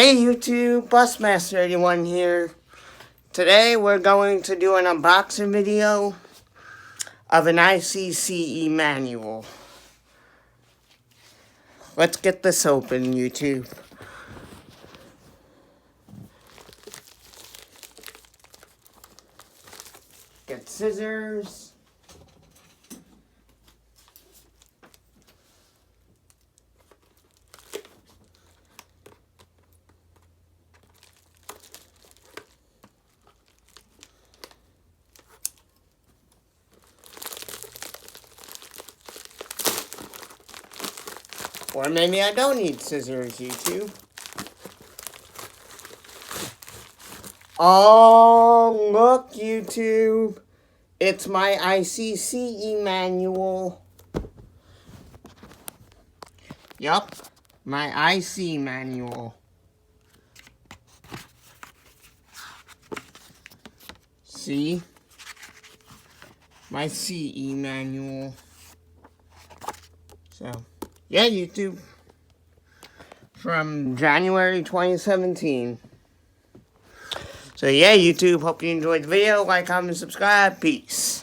Hey YouTube, Busmaster81 here. Today we're going to do an unboxing video of an ICCE manual. Let's get this open, YouTube. Get scissors. Or maybe I don't need scissors, YouTube. Oh, look, YouTube. It's my ICCE manual. Yup, my IC manual. See? My CE manual. So, yeah, YouTube. From January 2017. So, yeah, YouTube. Hope you enjoyed the video. Like, comment, subscribe. Peace.